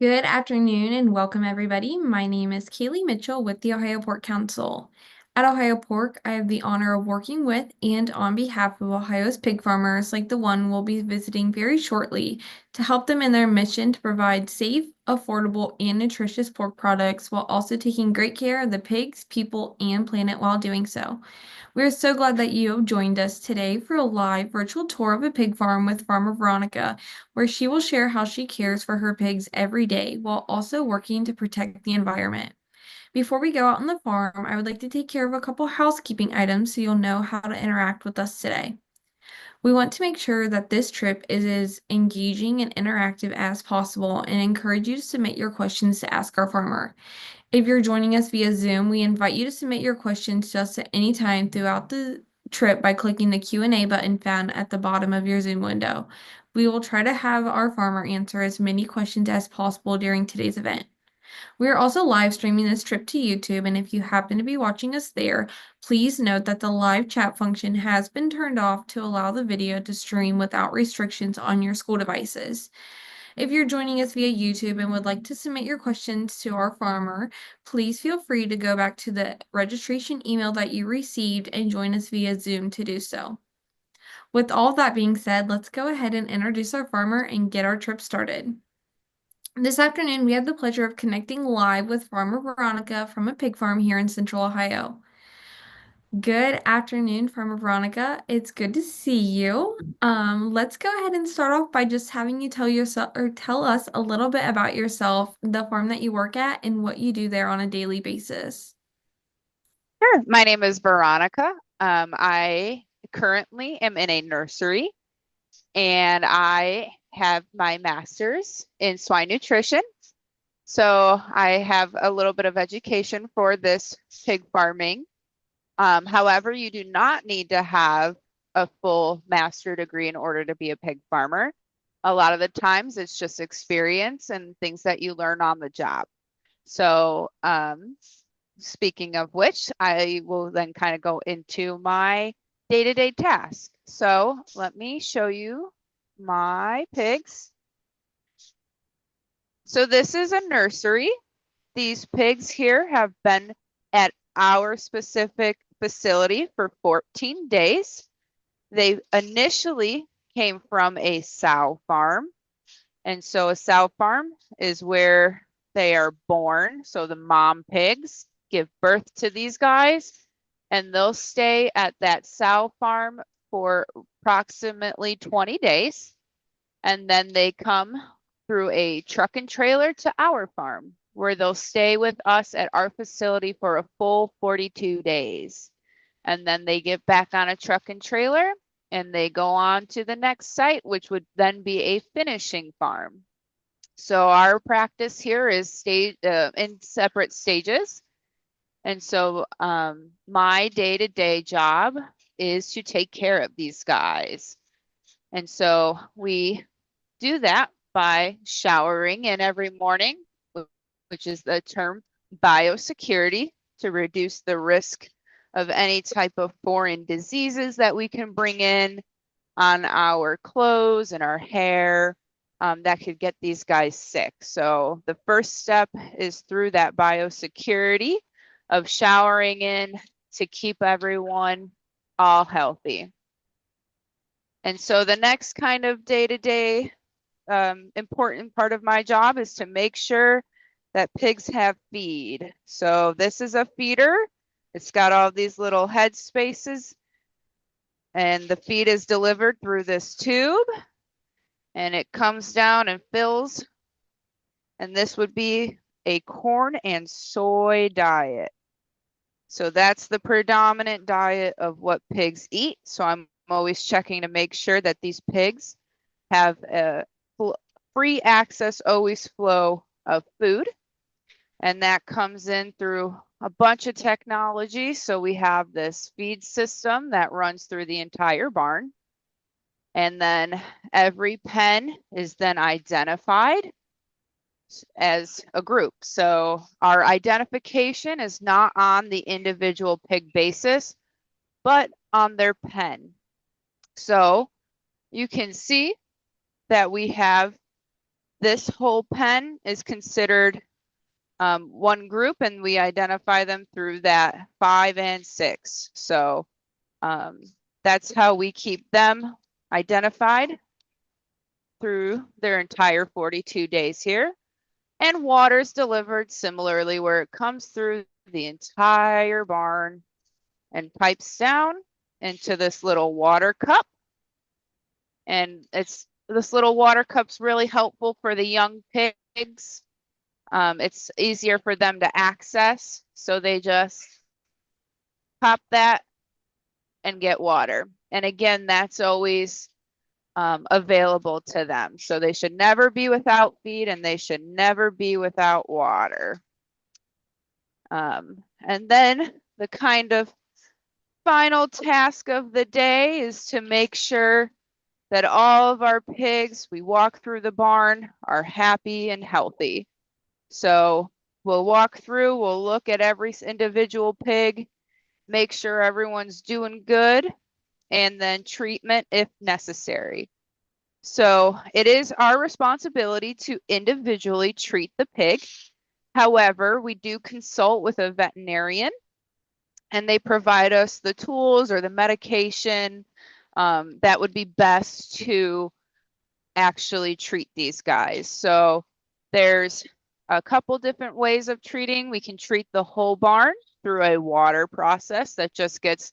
Good afternoon and welcome, everybody. My name is Kaylee Mitchell with the Ohio Pork Council. At Ohio Pork, I have the honor of working with and on behalf of Ohio's pig farmers, like the one we'll be visiting very shortly, to help them in their mission to provide safe, affordable, and nutritious pork products while also taking great care of the pigs, people, and planet while doing so. We're so glad that you have joined us today for a live virtual tour of a pig farm with Farmer Veronica, where she will share how she cares for her pigs every day while also working to protect the environment. Before we go out on the farm, I would like to take care of a couple housekeeping items so you'll know how to interact with us today. We want to make sure that this trip is as engaging and interactive as possible and encourage you to submit your questions to ask our farmer. If you're joining us via Zoom, we invite you to submit your questions to us at any time throughout the trip by clicking the Q&A button found at the bottom of your Zoom window. We will try to have our farmer answer as many questions as possible during today's event. We are also live streaming this trip to YouTube, and if you happen to be watching us there, please note that the live chat function has been turned off to allow the video to stream without restrictions on your school devices. If you're joining us via YouTube and would like to submit your questions to our farmer, please feel free to go back to the registration email that you received and join us via Zoom to do so. With all that being said, let's go ahead and introduce our farmer and get our trip started. This afternoon, we had the pleasure of connecting live with Farmer Veronica from a pig farm here in Central Ohio. Good afternoon, Farmer Veronica. It's good to see you. Let's go ahead and start off by just having you tell us a little bit about yourself, the farm that you work at, and what you do there on a daily basis. Sure. My name is Veronica. I currently am in a nursery and I have my master's in swine nutrition. So I have a little bit of education for this pig farming. However, you do not need to have a full master degree in order to be a pig farmer. A lot of the times it's just experience and things that you learn on the job. So, speaking of which, I will then kind of go into my day-to-day task. So let me show you my pigs. So this is a nursery. These pigs here have been at our specific facility for 14 days. They initially came from a sow farm. And so a sow farm is where they are born. So the mom pigs give birth to these guys and they'll stay at that sow farm for approximately 20 days. And then they come through a truck and trailer to our farm where they'll stay with us at our facility for a full 42 days. And then they get back on a truck and trailer and they go on to the next site, which would then be a finishing farm. So our practice here is in separate stages. And so my day-to-day job is to take care of these guys. And so we do that by showering in every morning, which is the term biosecurity, to reduce the risk of any type of foreign diseases that we can bring in on our clothes and our hair that could get these guys sick. So the first step is through that biosecurity of showering in to keep everyone all healthy. And so the next kind of day-to-day important part of my job is to make sure that pigs have feed. So this is a feeder. It's got all these little head spaces and the feed is delivered through this tube and it comes down and fills. And this would be a corn and soy diet. So that's the predominant diet of what pigs eat. So I'm always checking to make sure that these pigs have a free access, always flow of food. And that comes in through a bunch of technology. So we have this feed system that runs through the entire barn. And then every pen is then identified as a group. So our identification is not on the individual pig basis, but on their pen. So you can see that we have This whole pen is considered one group, and we identify them through that 5 and 6. So that's how we keep them identified through their entire 42 days here. And water is delivered similarly, where it comes through the entire barn and pipes down into this little water cup. And this little water cup's really helpful for the young pigs. It's easier for them to access, so they just pop that and get water. And again, that's always available to them. So they should never be without feed, and they should never be without water. And then the kind of final task of the day is to make sure that all of our pigs, we walk through the barn, are happy and healthy. So we'll walk through, we'll look at every individual pig, make sure everyone's doing good, and then treatment if necessary. So it is our responsibility to individually treat the pig. However, we do consult with a veterinarian, and they provide us the tools or the medication that would be best to actually treat these guys. So there's a couple different ways of treating. We can treat the whole barn through a water process that just gets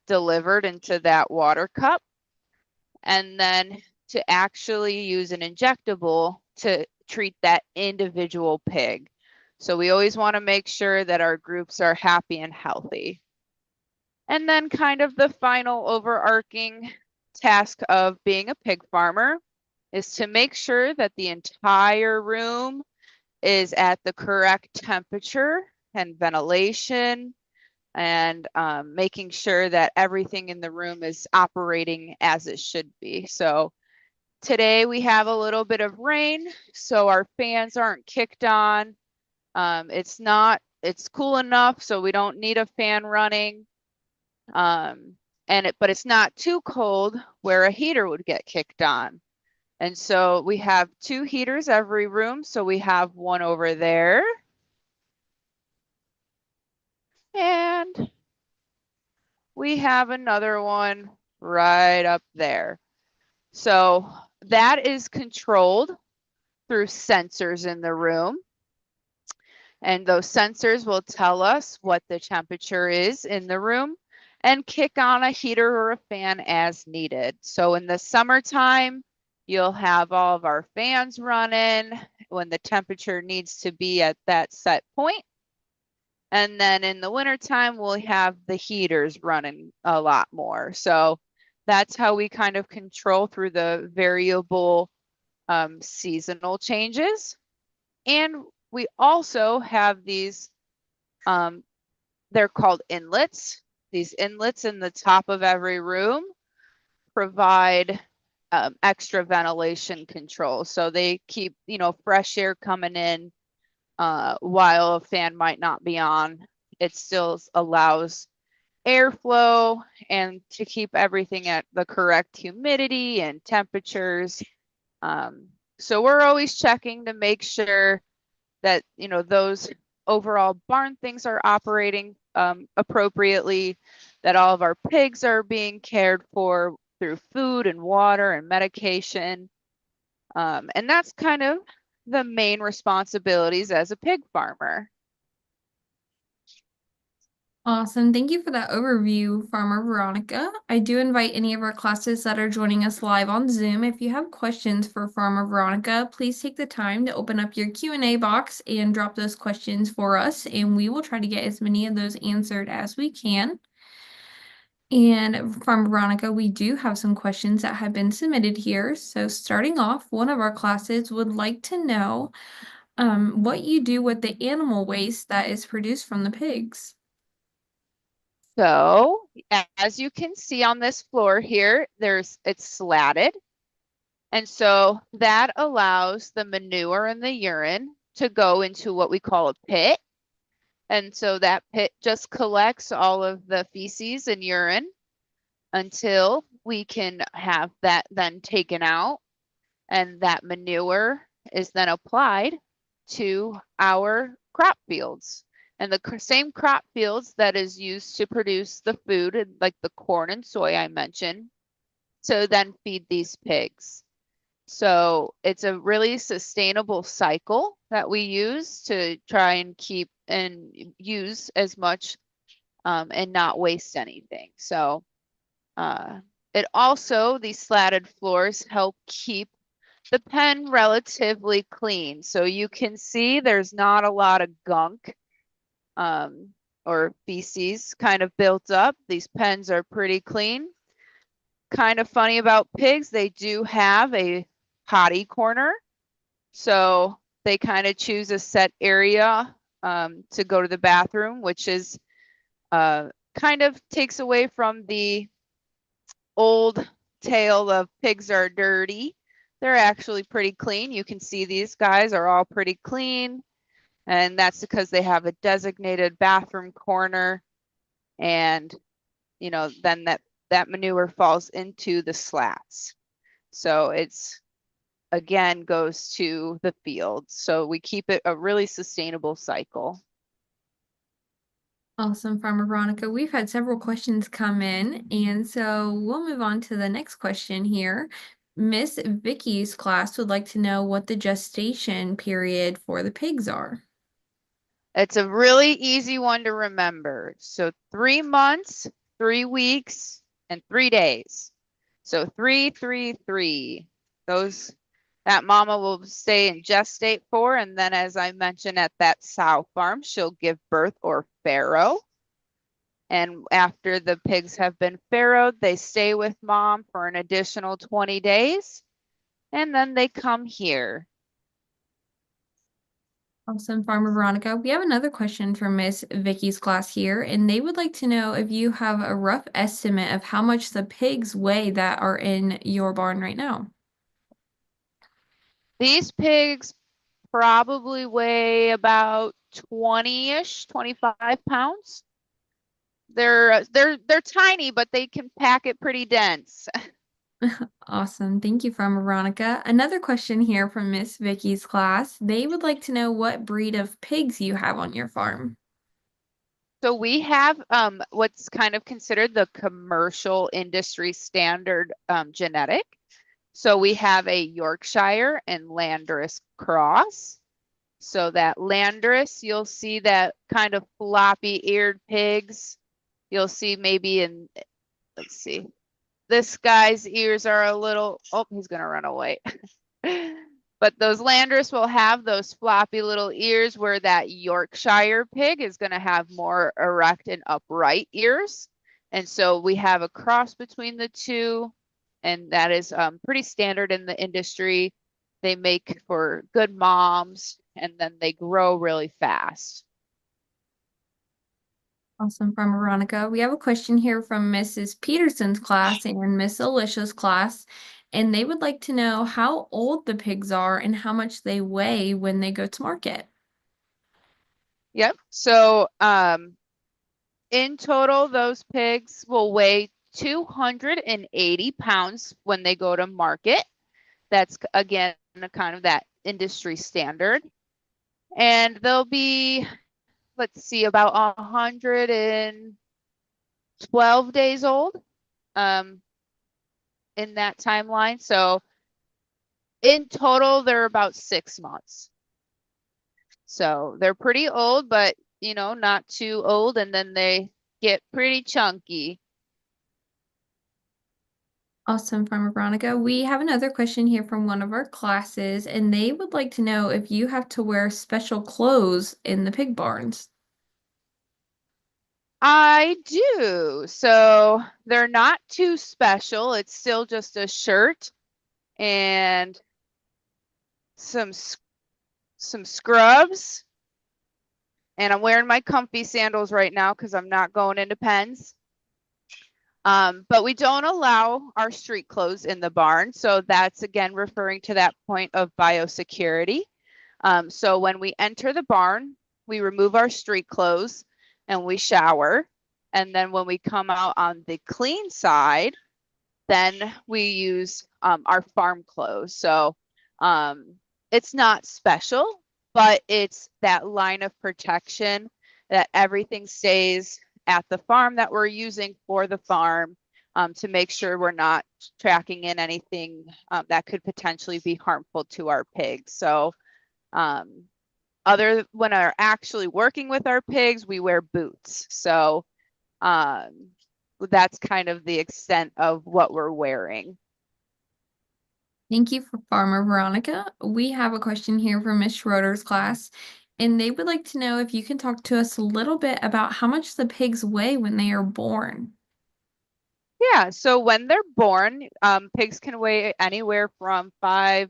delivered into that water cup. And then to actually use an injectable to treat that individual pig. So we always want to make sure that our groups are happy and healthy. And then kind of the final overarching task of being a pig farmer is to make sure that the entire room is at the correct temperature and ventilation, and making sure that everything in the room is operating as it should be. So today we have a little bit of rain, so our fans aren't kicked on. It's cool enough, so we don't need a fan running. But it's not too cold where a heater would get kicked on. And so we have 2 heaters every room. So we have one over there. And we have another one right up there. So that is controlled through sensors in the room. And those sensors will tell us what the temperature is in the room and kick on a heater or a fan as needed. So in the summertime, you'll have all of our fans running when the temperature needs to be at that set point. And then in the wintertime, we'll have the heaters running a lot more. So that's how we kind of control through the variable seasonal changes. And we also have these, they're called inlets. These inlets in the top of every room provide extra ventilation control. So they keep, fresh air coming in while a fan might not be on. It still allows airflow and to keep everything at the correct humidity and temperatures. So we're always checking to make sure that, those overall barn things are operating appropriately, that all of our pigs are being cared for through food and water and medication. And that's kind of the main responsibilities as a pig farmer. Awesome. Thank you for that overview, Farmer Veronica. I do invite any of our classes that are joining us live on Zoom. If you have questions for Farmer Veronica, please take the time to open up your Q&A box and drop those questions for us, and we will try to get as many of those answered as we can. And from Veronica, we do have some questions that have been submitted here. So starting off, one of our classes would like to know what you do with the animal waste that is produced from the pigs. So as you can see on this floor here, it's slatted. And so that allows the manure and the urine to go into what we call a pit. And so that pit just collects all of the feces and urine until we can have that then taken out. And that manure is then applied to our crop fields. And the same crop fields that is used to produce the food, like the corn and soy I mentioned, to then feed these pigs. So it's a really sustainable cycle that we use to try and keep and use as much and not waste anything. So it also, these slatted floors help keep the pen relatively clean. So you can see there's not a lot of gunk or feces kind of built up. These pens are pretty clean. Kind of funny about pigs, they do have a potty corner. So they kind of choose a set area to go to the bathroom, which is kind of takes away from the old tale of pigs are dirty. They're actually pretty clean. You can see these guys are all pretty clean. And that's because they have a designated bathroom corner. And, you know, then that manure falls into the slats. So it's, again, goes to the field. So we keep it a really sustainable cycle. Awesome, Farmer Veronica. We've had several questions come in, and so we'll move on to the next question here. Miss Vicky's class would like to know what the gestation period for the pigs are. It's a really easy one to remember. So 3 months, 3 weeks, and 3 days. So 3, 3, 3. Those that mama will stay and gestate for, and then as I mentioned at that sow farm, she'll give birth or farrow. And after the pigs have been farrowed, they stay with mom for an additional 20 days, and then they come here. Awesome, Farmer Veronica. We have another question from Miss Vicky's class here, and they would like to know if you have a rough estimate of how much the pigs weigh that are in your barn right now. These pigs probably weigh about 20-ish, 25 pounds. They're tiny, but they can pack it pretty dense. Awesome. Thank you, Farmer Veronica. Another question here from Miss Vicky's class. They would like to know what breed of pigs you have on your farm. So we have what's kind of considered the commercial industry standard genetic. So we have a Yorkshire and Landrace cross. So that Landrace, you'll see that kind of floppy-eared pigs. You'll see maybe in, let's see, this guy's ears are a little, oh, he's gonna run away. But those Landrace will have those floppy little ears, where that Yorkshire pig is going to have more erect and upright ears. And so we have a cross between the two, and that is pretty standard in the industry. They make for good moms, and then they grow really fast. Awesome, Farmer Veronica. We have a question here from Mrs. Peterson's class and Miss Alicia's class, and they would like to know how old the pigs are and how much they weigh when they go to market. Yep. So in total, those pigs will weigh 280 pounds when they go to market. That's, again, kind of that industry standard. And they'll be, let's see, about 112 days old in that timeline. So in total, they're about 6 months. So they're pretty old, but, you know, not too old. And then they get pretty chunky. Awesome, Farmer Veronica. We have another question here from one of our classes, and they would like to know if you have to wear special clothes in the pig barns. I do. So they're not too special. It's still just a shirt and some scrubs. And I'm wearing my comfy sandals right now because I'm not going into pens. But we don't allow our street clothes in the barn. So that's, again, referring to that point of biosecurity. So when we enter the barn, we remove our street clothes and we shower. And then when we come out on the clean side, then we use our farm clothes. So it's not special, but it's that line of protection that everything stays at the farm that we're using for the farm, to make sure we're not tracking in anything that could potentially be harmful to our pigs. So when we're actually working with our pigs, we wear boots. So that's kind of the extent of what we're wearing. Thank you for Farmer Veronica. We have a question here from Miss Schroeder's class, and they would like to know if you can talk to us a little bit about how much the pigs weigh when they are born. Yeah, so when they're born, pigs can weigh anywhere from 5,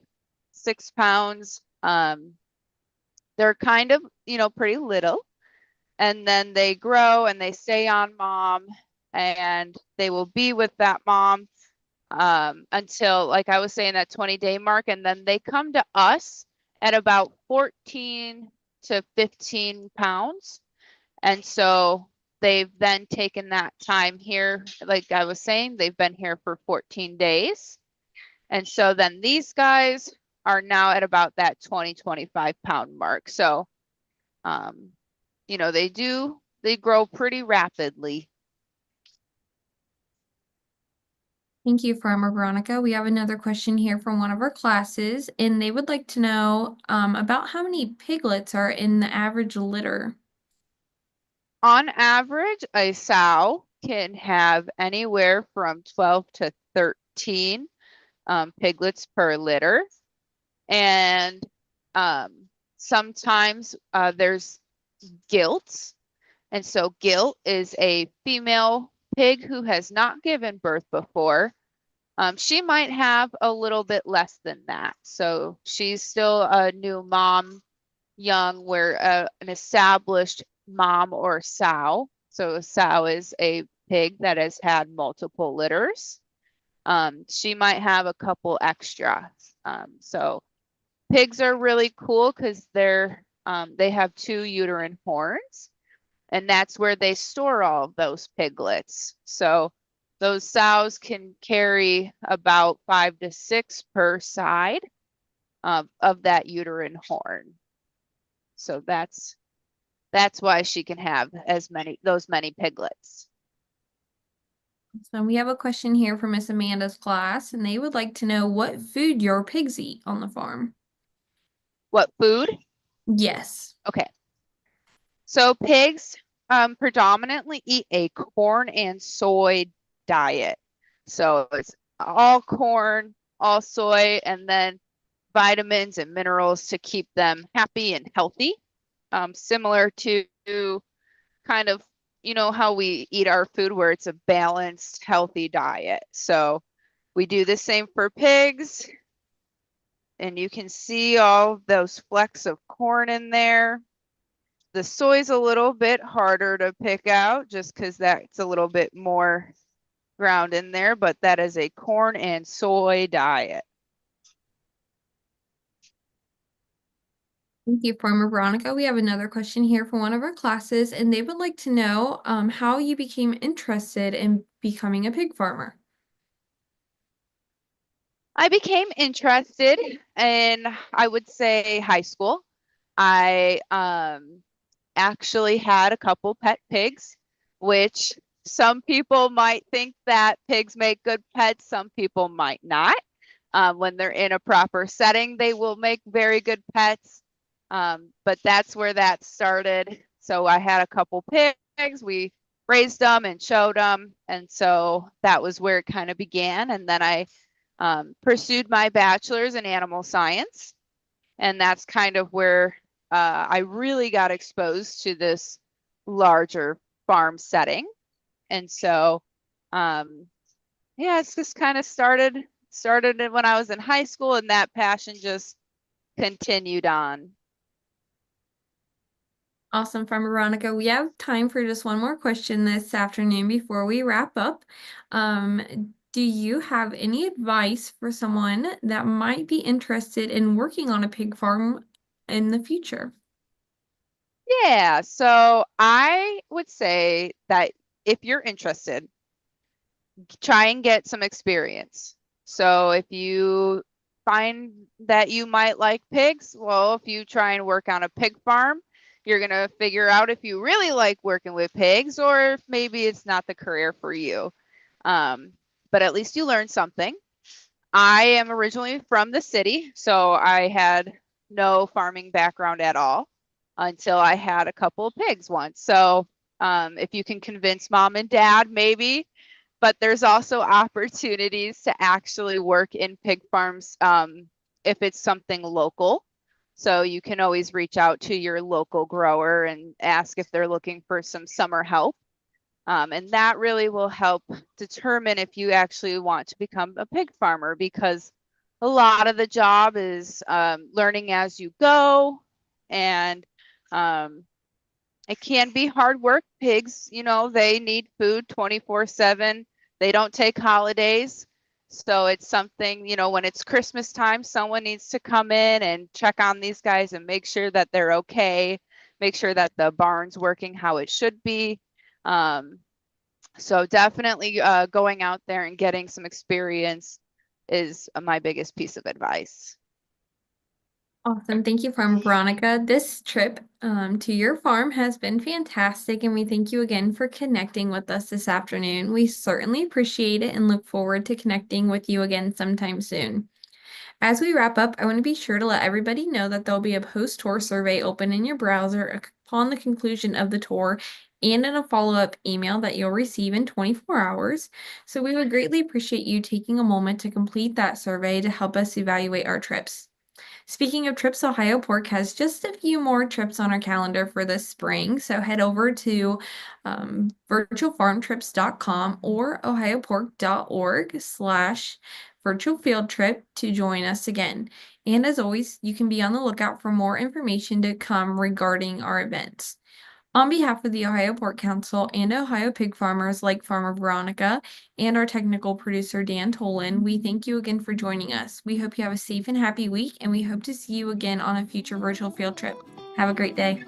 6 pounds. They're kind of, pretty little, and then they grow and they stay on mom, and they will be with that mom until, like I was saying, that 20-day mark, and then they come to us at about 14 to 15 pounds. And so they've then taken that time here. Like I was saying, they've been here for 14 days. And so then these guys are now at about that 20, 25-pound mark. So, um, they grow pretty rapidly. Thank you, Farmer Veronica. We have another question here from one of our classes, and they would like to know about how many piglets are in the average litter. On average, a sow can have anywhere from 12 to 13 piglets per litter. And sometimes there's gilts. And so gilt is a female pig who has not given birth before. She might have a little bit less than that. So she's still a new mom, young, where an established mom or sow. So a sow is a pig that has had multiple litters. She might have a couple extra. So pigs are really cool because they have 2 uterine horns, and that's where they store all of those piglets. So those sows can carry about 5 to 6 per side of that uterine horn. So that's why she can have those many piglets. So we have a question here from Miss Amanda's class, and they would like to know what food your pigs eat on the farm. What food? Yes. Okay. So pigs predominantly eat a corn and soy diet. So it's all corn, all soy, and then vitamins and minerals to keep them happy and healthy. Similar to kind of, how we eat our food, where it's a balanced, healthy diet. So we do the same for pigs. And you can see all those flecks of corn in there. The soy's a little bit harder to pick out just because that's a little bit more ground in there, but that is a corn and soy diet. Thank you, Farmer Veronica. We have another question here from one of our classes, and they would like to know how you became interested in becoming a pig farmer. I became interested in, I would say, high school. I actually had a couple pet pigs, which some people might think that pigs make good pets, some people might not. When they're in a proper setting, they will make very good pets. But that's where that started. So I had a couple pigs. We raised them and showed them. And so that was where it kind of began. And then I pursued my bachelor's in animal science. And that's kind of where I really got exposed to this larger farm setting. And so, yeah, it's just kind of started when I was in high school, and that passion just continued on. Awesome, Farmer Veronica. We have time for just one more question this afternoon before we wrap up. Do you have any advice for someone that might be interested in working on a pig farm in the future? Yeah, so I would say that if you're interested, try and get some experience. So if you find that you might like pigs, well, if you try and work on a pig farm, you're going to figure out if you really like working with pigs or if maybe it's not the career for you. But at least you learned something. I am originally from the city, so I had no farming background at all until I had a couple of pigs once. So if you can convince mom and dad, maybe, but there's also opportunities to actually work in pig farms if it's something local. So you can always reach out to your local grower and ask if they're looking for some summer help. And that really will help determine if you actually want to become a pig farmer, because a lot of the job is learning as you go, and it can be hard work. Pigs, they need food 24/7. They don't take holidays. So it's something, when it's Christmas time, someone needs to come in and check on these guys and make sure that they're okay, make sure that the barn's working how it should be. So definitely going out there and getting some experience is my biggest piece of advice. Awesome. Thank you, Farm Veronica. This trip to your farm has been fantastic, and we thank you again for connecting with us this afternoon. We certainly appreciate it and look forward to connecting with you again sometime soon. As we wrap up, I want to be sure to let everybody know that there'll be a post-tour survey open in your browser upon the conclusion of the tour and in a follow-up email that you'll receive in 24 hours. So we would greatly appreciate you taking a moment to complete that survey to help us evaluate our trips. Speaking of trips, Ohio Pork has just a few more trips on our calendar for this spring. So head over to virtualfarmtrips.com or ohiopork.org/virtual field trip to join us again. And as always, you can be on the lookout for more information to come regarding our events. On behalf of the Ohio Pork Council and Ohio pig farmers like Farmer Veronica and our technical producer Dan Tolan, we thank you again for joining us. We hope you have a safe and happy week, and we hope to see you again on a future virtual field trip. Have a great day.